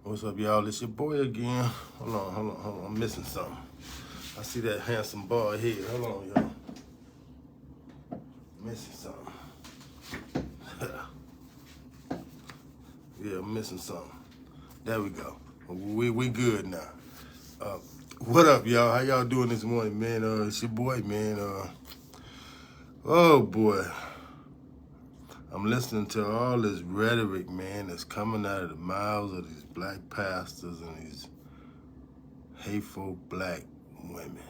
What's up, y'all? It's your boy again. Hold on. I'm missing something. I see that handsome boy here. Hold on, y'all. Missing something. Yeah, I'm missing something. There we go. We good now. What up, y'all? How y'all doing this morning, man? It's your boy, man. Oh boy. I'm listening to all this rhetoric, man, that's coming out of the mouths of these black pastors and these hateful black women.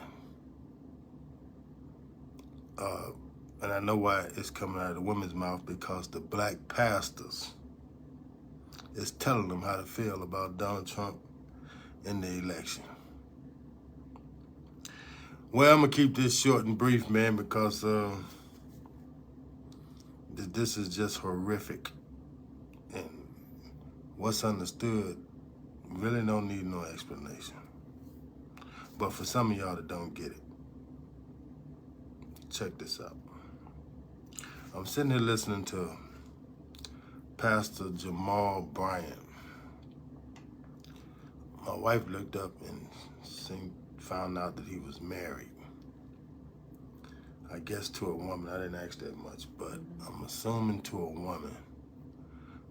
And I know why it's coming out of the women's mouth, because the black pastors is telling them how to feel about Donald Trump in the election. Well, I'm gonna keep this short and brief, man, because this is just horrific. And what's understood really don't need no explanation. But for some of y'all that don't get it, check this out. I'm sitting here listening to Pastor Jamal Bryant. My wife looked up and found out that he was married. I guess to a woman. I didn't ask that much, but I'm assuming to a woman.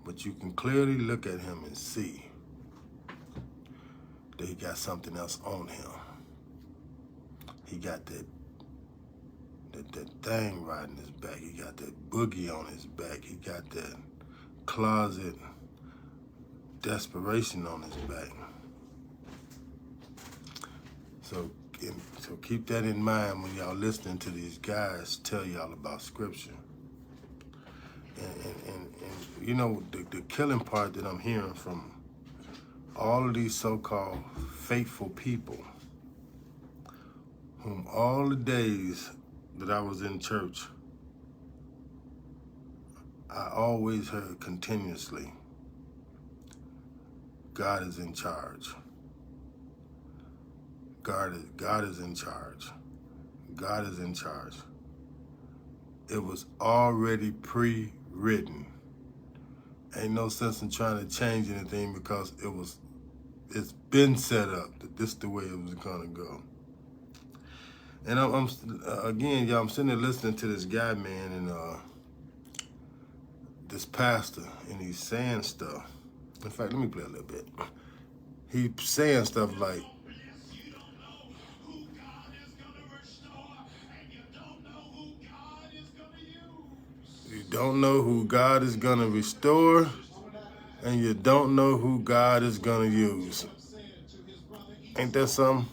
But you can clearly look at him and see that he got something else on him. He got that thing riding his back. He got that boogie on his back. He got that closet desperation on his back. So keep that in mind when y'all listening to these guys tell y'all about scripture. And you know, the killing part that I'm hearing from all of these so-called faithful people, whom all the days that I was in church, I always heard continuously, God is in charge. God is in charge. God is in charge. It was already pre-written. Ain't no sense in trying to change anything, because it's been set up that this is the way it was gonna go. And again, y'all, I'm sitting there listening to this guy, man, and this pastor, and he's saying stuff. In fact, let me play a little bit. He's saying stuff like, you don't know who God is gonna restore, and you don't know who God is gonna use. Ain't that something?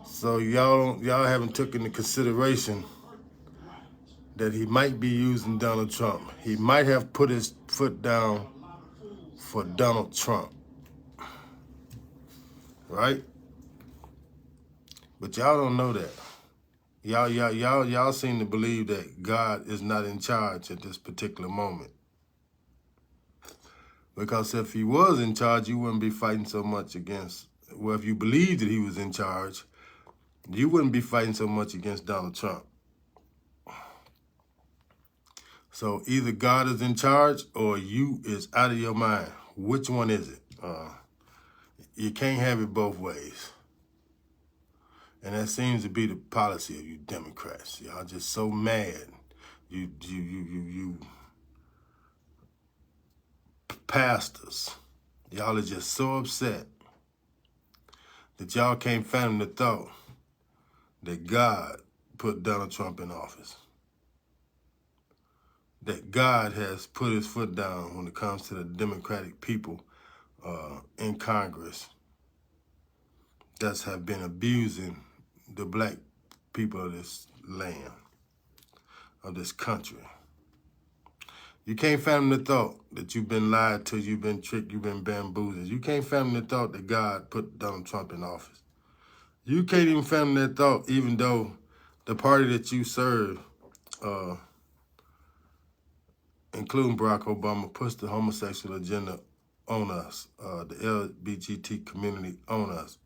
So y'all haven't taken into consideration that he might be using Donald Trump. He might have put his foot down for Donald Trump, right? But y'all don't know that. Y'all seem to believe that God is not in charge at this particular moment. Because if he was in charge, you wouldn't be fighting so much against, well, if you believed that he was in charge, you wouldn't be fighting so much against Donald Trump. So either God is in charge or you is out of your mind. Which one is it? You can't have it both ways. And that seems to be the policy of you Democrats. Y'all just so mad. You pastors, y'all are just so upset that y'all can't fathom the thought that God put Donald Trump in office. That God has put his foot down when it comes to the Democratic people in Congress that have been abusing the black people of this land, of this country. You can't fathom the thought that you've been lied to, you've been tricked, you've been bamboozled. You can't fathom the thought that God put Donald Trump in office. You can't even fathom that thought, even though the party that you serve, including Barack Obama, pushed the homosexual agenda on us, the LGBT community on us.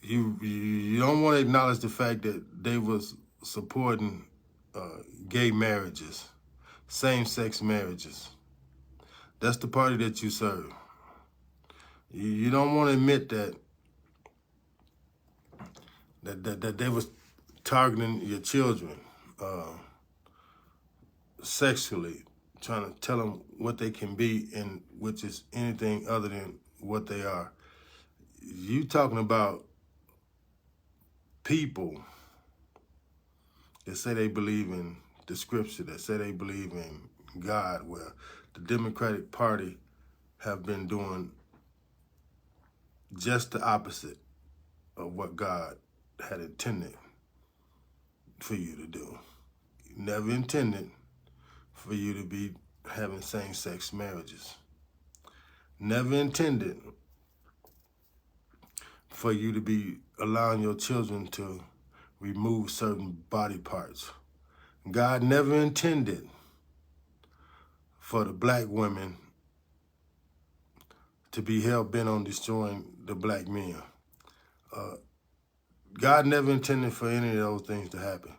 You don't want to acknowledge the fact that they was supporting gay marriages, same-sex marriages. That's the party that you serve. You don't want to admit that they was targeting your children sexually, trying to tell them what they can be, and which is anything other than what they are. You talking about people that say they believe in the scripture, that say they believe in God, where the Democratic Party have been doing just the opposite of what God had intended for you to do. Never intended for you to be having same-sex marriages. Never intended for you to be allowing your children to remove certain body parts. God never intended for the black women to be hell-bent on destroying the black men. God never intended for any of those things to happen.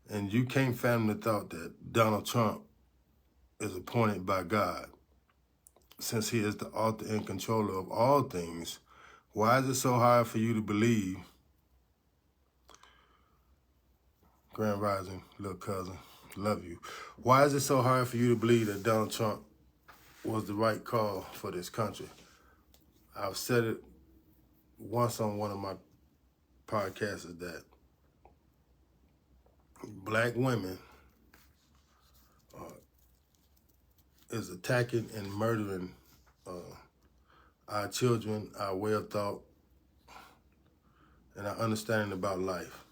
And you can't fathom the thought that Donald Trump is appointed by God. Since he is the author and controller of all things, why is it so hard for you to believe, Grand Rising, little cousin, love you. Why is it so hard for you to believe that Donald Trump was the right call for this country? I've said it once on one of my podcasts, is that black women is attacking and murdering our children, our way of thought, and our understanding about life.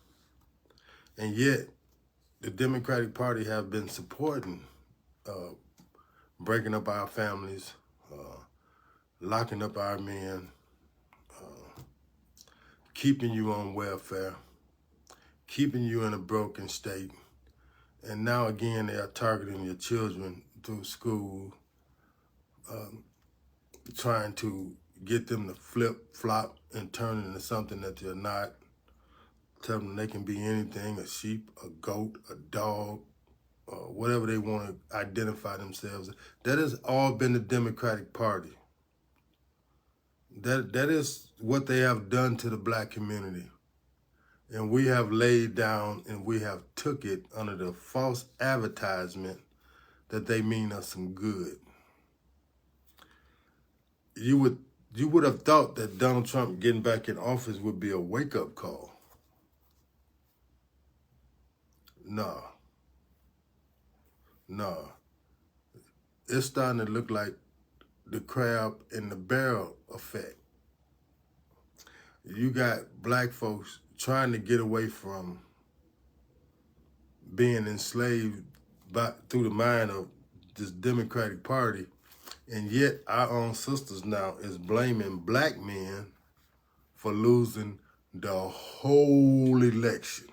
And yet, the Democratic Party have been supporting breaking up our families, locking up our men, keeping you on welfare, keeping you in a broken state. And now again, they are targeting your children through school, trying to get them to flip-flop and turn into something that they're not. Tell them they can be anything, a sheep, a goat, a dog, whatever they want to identify themselves. That has all been the Democratic Party. That is what they have done to the black community. And we have laid down and we have took it under the false advertisement that they mean us some good. You would have thought that Donald Trump getting back in office would be a wake-up call. No. It's starting to look like the crab in the barrel effect. You got black folks trying to get away from being enslaved through the mind of this Democratic Party, and yet our own sisters now is blaming black men for losing the whole election.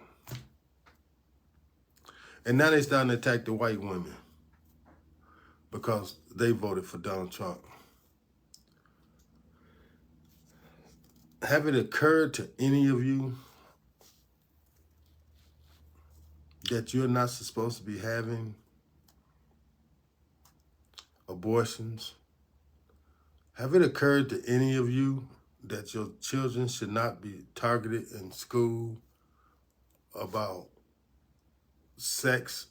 And now they're starting to attack the white women because they voted for Donald Trump. Have it occurred to any of you that you're not supposed to be having abortions? Have it occurred to any of you that your children should not be targeted in school about sex,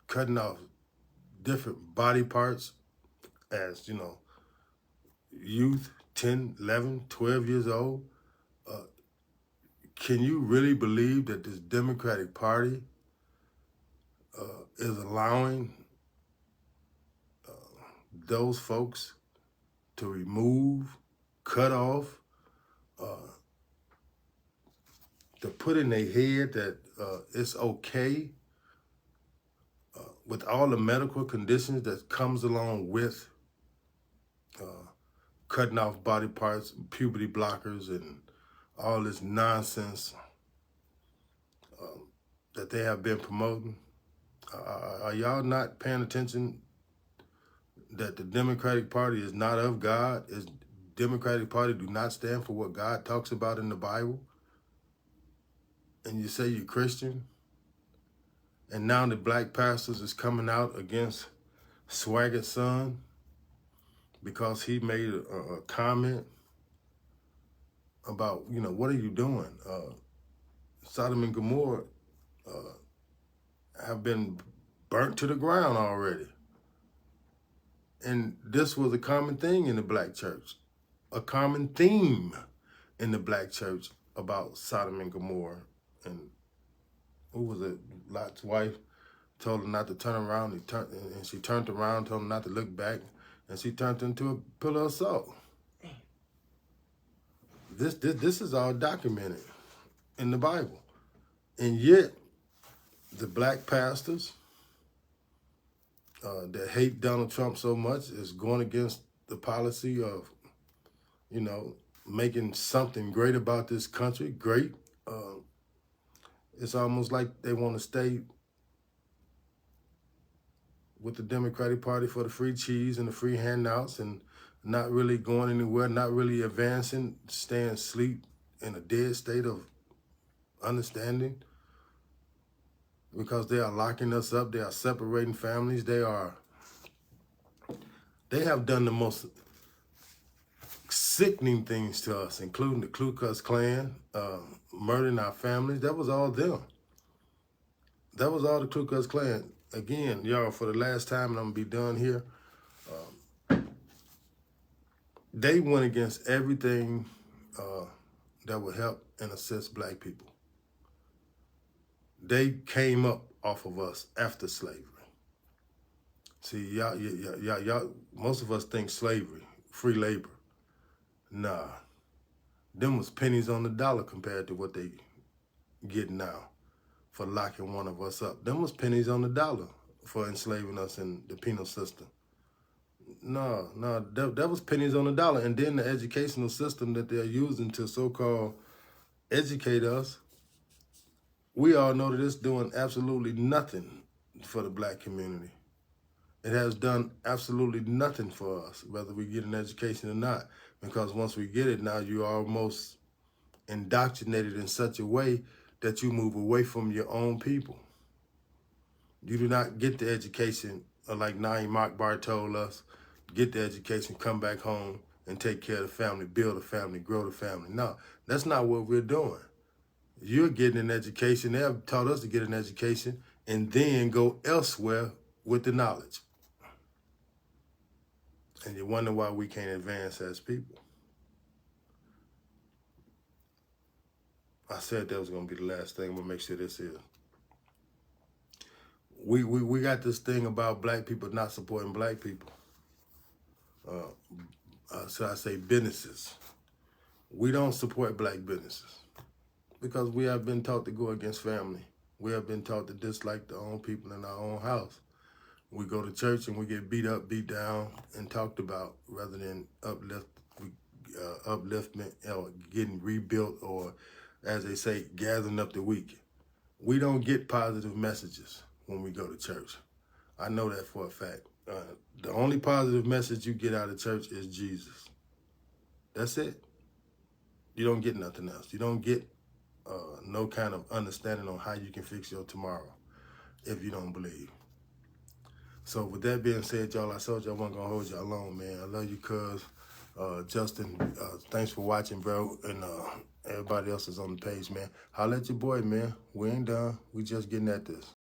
cutting off different body parts as, youth, 10, 11, 12 years old? Can you really believe that this Democratic Party is allowing those folks to remove, cut off, to put in their head that it's okay with all the medical conditions that comes along with cutting off body parts, puberty blockers, and all this nonsense that they have been promoting? Are y'all not paying attention that the Democratic Party is not of God? Is Democratic Party do not stand for what God talks about in the Bible? And you say you're Christian? And now the black pastors is coming out against Swaggett's son, because he made a comment about, what are you doing? Sodom and Gomorrah have been burnt to the ground already. And this was a common thing in the black church, a common theme in the black church about Sodom and Gomorrah. And who was it? Lot's wife told her not to turn around, and she turned around, told him not to look back, and she turned into a pillar of salt. This is all documented in the Bible. And yet, the black pastors that hate Donald Trump so much is going against the policy of, making something great about this country great. It's almost like they want to stay with the Democratic Party for the free cheese and the free handouts and not really going anywhere, not really advancing, staying asleep in a dead state of understanding, because they are locking us up, they are separating families, they have done the most sickening things to us, including the Ku Klux Klan, murdering our families. That was all them. That was all the Ku Klux Klan. Again, y'all, for the last time, and I'm going to be done here, they went against everything that would help and assist black people. They came up off of us after slavery. See, y'all, most of us think slavery, free labor. Nah, them was pennies on the dollar compared to what they get now for locking one of us up. Them was pennies on the dollar for enslaving us in the penal system. No, that was pennies on the dollar. And then the educational system that they're using to so-called educate us, we all know that it's doing absolutely nothing for the black community. It has done absolutely nothing for us, whether we get an education or not. Because once we get it, now you're almost indoctrinated in such a way that you move away from your own people. You do not get the education, like Naeem Akbar told us, get the education, come back home, and take care of the family, build a family, grow the family. No, that's not what we're doing. You're getting an education. They have taught us to get an education and then go elsewhere with the knowledge. And you wonder why we can't advance as people. I said that was going to be the last thing. We'll make sure this is. We got this thing about black people not supporting black people. So I say businesses. We don't support black businesses because we have been taught to go against family. We have been taught to dislike the own people in our own house. We go to church and we get beat up, beat down, and talked about rather than upliftment or getting rebuilt or, as they say, gathering up the weak. We don't get positive messages when we go to church. I know that for a fact. The only positive message you get out of church is Jesus. That's it. You don't get nothing else. You don't get no kind of understanding on how you can fix your tomorrow if you don't believe. So with that being said, y'all, I told you I wasn't going to hold y'all long, man. I love you, cuz. Justin, thanks for watching, bro. And everybody else is on the page, man. Holla at your boy, man. We ain't done. We just getting at this.